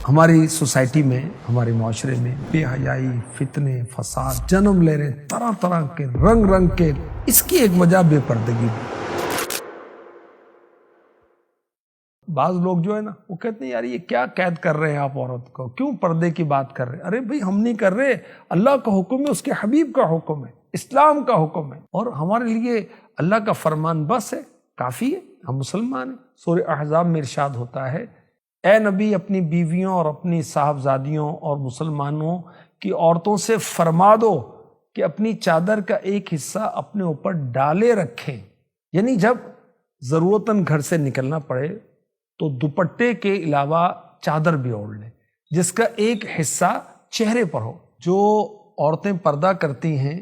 ہماری سوسائٹی میں، ہمارے معاشرے میں بے حیائی، فتنے، فساد جنم لے رہے ہیں، طرح طرح کے رنگ رنگ کے۔ اس کی ایک وجہ بے پردگی بھی۔ بعض لوگ جو ہے نا وہ کہتے ہیں یار یہ کیا قید کر رہے ہیں آپ عورت کو، کیوں پردے کی بات کر رہے ہیں؟ ارے بھائی ہم نہیں کر رہے، اللہ کا حکم ہے، اس کے حبیب کا حکم ہے، اسلام کا حکم ہے، اور ہمارے لیے اللہ کا فرمان بس ہے، کافی ہے، ہم مسلمان ہیں۔ سورہ احزاب میں ارشاد ہوتا ہے، اے نبی اپنی بیویوں اور اپنی صاحبزادیوں اور مسلمانوں کی عورتوں سے فرما دو کہ اپنی چادر کا ایک حصہ اپنے اوپر ڈالے رکھیں، یعنی جب ضرورتاً گھر سے نکلنا پڑے تو دوپٹے کے علاوہ چادر بھی اوڑھ لیں جس کا ایک حصہ چہرے پر ہو۔ جو عورتیں پردہ کرتی ہیں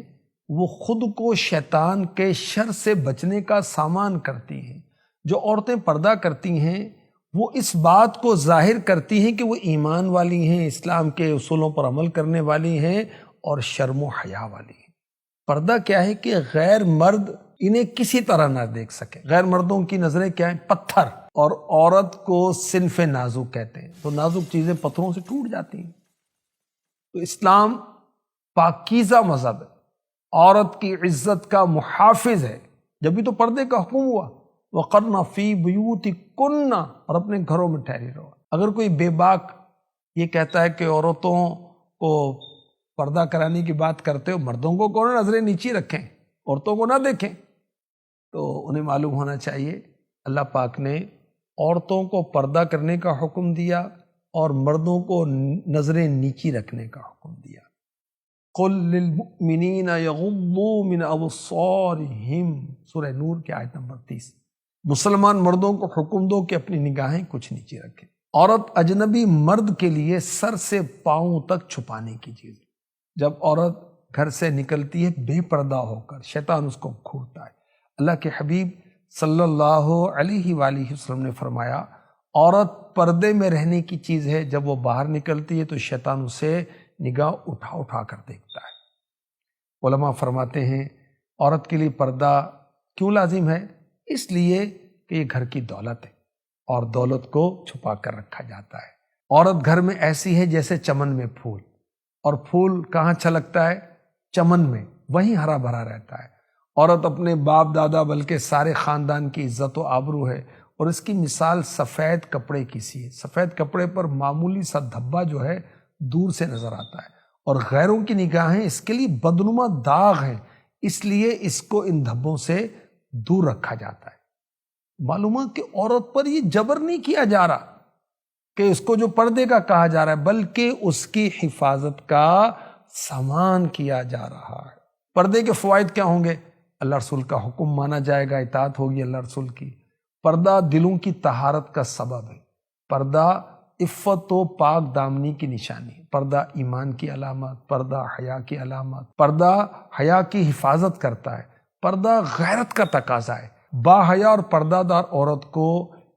وہ خود کو شیطان کے شر سے بچنے کا سامان کرتی ہیں۔ جو عورتیں پردہ کرتی ہیں وہ اس بات کو ظاہر کرتی ہیں کہ وہ ایمان والی ہیں، اسلام کے اصولوں پر عمل کرنے والی ہیں اور شرم و حیا والی ہیں۔ پردہ کیا ہے کہ غیر مرد انہیں کسی طرح نہ دیکھ سکے۔ غیر مردوں کی نظریں کیا ہیں؟ پتھر، اور عورت کو صنف نازک کہتے ہیں، تو نازک چیزیں پتھروں سے ٹوٹ جاتی ہیں۔ تو اسلام پاکیزہ مذہب ہے، عورت کی عزت کا محافظ ہے، جبھی تو پردے کا حکم ہوا، وَقَرْنَ فِي بُيُوتِكُنَّ، اور اپنے گھروں میں ٹھہری رہو۔ اگر کوئی بے باک یہ کہتا ہے کہ عورتوں کو پردہ کرانے کی بات کرتے ہو، مردوں کو کون نظریں نیچی رکھیں، عورتوں کو نہ دیکھیں، تو انہیں معلوم ہونا چاہیے اللہ پاک نے عورتوں کو پردہ کرنے کا حکم دیا اور مردوں کو نظریں نیچی رکھنے کا حکم دیا۔ قُل لِّلْمُؤْمِنِينَ يَغُضُّوا مِنْ أَبْصَارِهِمْ، سورہ نور کی آیت نمبر 30۔ مسلمان مردوں کو حکم دو کہ اپنی نگاہیں کچھ نیچے رکھیں۔ عورت اجنبی مرد کے لیے سر سے پاؤں تک چھپانے کی چیز ہے۔ جب عورت گھر سے نکلتی ہے بے پردہ ہو کر، شیطان اس کو گھورتا ہے۔ اللہ کے حبیب صلی اللہ علیہ وآلہ وسلم نے فرمایا، عورت پردے میں رہنے کی چیز ہے، جب وہ باہر نکلتی ہے تو شیطان اسے نگاہ اٹھا اٹھا کر دیکھتا ہے۔ علماء فرماتے ہیں عورت کے لیے پردہ کیوں لازم ہے؟ اس لیے کہ یہ گھر کی دولت ہے اور دولت کو چھپا کر رکھا جاتا ہے۔ عورت گھر میں ایسی ہے جیسے چمن میں پھول، اور پھول کہاں چھلکتا ہے؟ چمن میں، وہیں ہرا بھرا رہتا ہے۔ عورت اپنے باپ دادا بلکہ سارے خاندان کی عزت و آبرو ہے، اور اس کی مثال سفید کپڑے کی سی ہے۔ سفید کپڑے پر معمولی سا دھبا جو ہے دور سے نظر آتا ہے، اور غیروں کی نگاہیں اس کے لیے بدنما داغ ہیں، اس لیے اس کو ان دھبوں سے دور رکھا جاتا ہے۔ معلوم ہے کہ عورت پر یہ جبر نہیں کیا جا رہا کہ اس کو جو پردے کا کہا جا رہا ہے، بلکہ اس کی حفاظت کا سامان کیا جا رہا ہے۔ پردے کے فوائد کیا ہوں گے؟ اللہ رسول کا حکم مانا جائے گا، اطاعت ہوگی اللہ رسول کی۔ پردہ دلوں کی طہارت کا سبب ہے۔ پردہ عفت و پاک دامنی کی نشانی ہے۔ پردہ ایمان کی علامت، پردہ حیا کی علامت، پردہ حیا کی حفاظت کرتا ہے۔ پردہ غیرت کا تقاضا ہے۔ با حیا اور پردہ دار عورت کو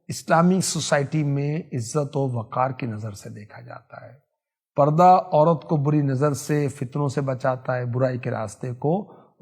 اسلامی سوسائٹی میں عزت و وقار کی نظر سے دیکھا جاتا ہے۔ پردہ عورت کو بری نظر سے، فتنوں سے بچاتا ہے، برائی کے راستے کو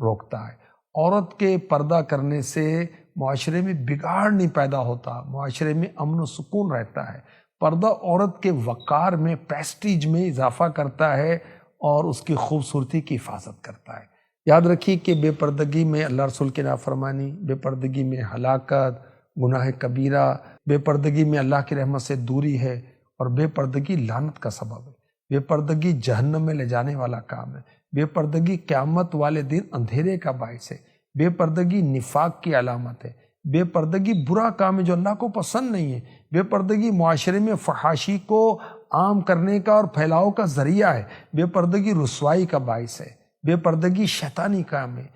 روکتا ہے۔ عورت کے پردہ کرنے سے معاشرے میں بگاڑ نہیں پیدا ہوتا، معاشرے میں امن و سکون رہتا ہے۔ پردہ عورت کے وقار میں، پیسٹیج میں اضافہ کرتا ہے اور اس کی خوبصورتی کی حفاظت کرتا ہے۔ یاد رکھیے کہ بے پردگی میں اللہ رسول کی نافرمانی، بے پردگی میں ہلاکت، گناہ کبیرہ، بے پردگی میں اللہ کی رحمت سے دوری ہے، اور بے پردگی لعنت کا سبب ہے۔ بے پردگی جہنم میں لے جانے والا کام ہے۔ بے پردگی قیامت والے دن اندھیرے کا باعث ہے۔ بے پردگی نفاق کی علامت ہے۔ بے پردگی برا کام ہے جو اللہ کو پسند نہیں ہے۔ بے پردگی معاشرے میں فحاشی کو عام کرنے کا اور پھیلاؤ کا ذریعہ ہے۔ بے پردگی رسوائی کا باعث ہے۔ بے پردگی شیطانی کام ہے۔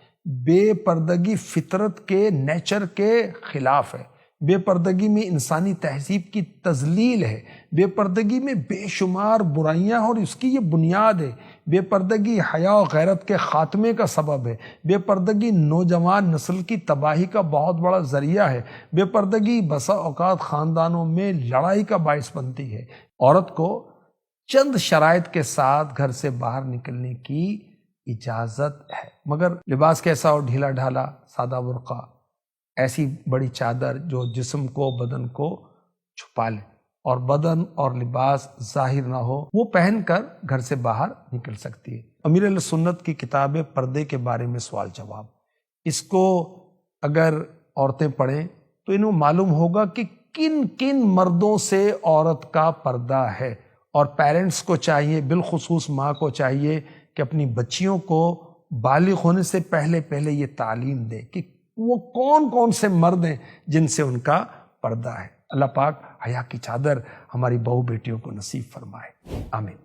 بے پردگی فطرت کے، نیچر کے خلاف ہے۔ بے پردگی میں انسانی تہذیب کی تذلیل ہے۔ بے پردگی میں بے شمار برائیاں اور اس کی یہ بنیاد ہے۔ بے پردگی حیا و غیرت کے خاتمے کا سبب ہے۔ بے پردگی نوجوان نسل کی تباہی کا بہت بڑا ذریعہ ہے۔ بے پردگی بسا اوقات خاندانوں میں لڑائی کا باعث بنتی ہے۔ عورت کو چند شرائط کے ساتھ گھر سے باہر نکلنے کی اجازت ہے، مگر لباس کیسا ہو؟ ڈھیلا ڈھالا، سادہ برقع، ایسی بڑی چادر جو جسم کو، بدن کو چھپا لے۔ اور بدن اور لباس ظاہر نہ ہو وہ پہن کر گھر سے باہر نکل سکتی ہے۔ امیر اہل سنت کی کتاب ہے پردے کے بارے میں سوال جواب، اس کو اگر عورتیں پڑھیں تو انہیں معلوم ہوگا کہ کن کن مردوں سے عورت کا پردہ ہے، اور پیرنٹس کو چاہیے، بالخصوص ماں کو چاہیے کہ اپنی بچیوں کو بالغ ہونے سے پہلے یہ تعلیم دے کہ وہ کون کون سے مرد ہیں جن سے ان کا پردہ ہے۔ اللہ پاک حیا کی چادر ہماری بہو بیٹیوں کو نصیب فرمائے، آمین۔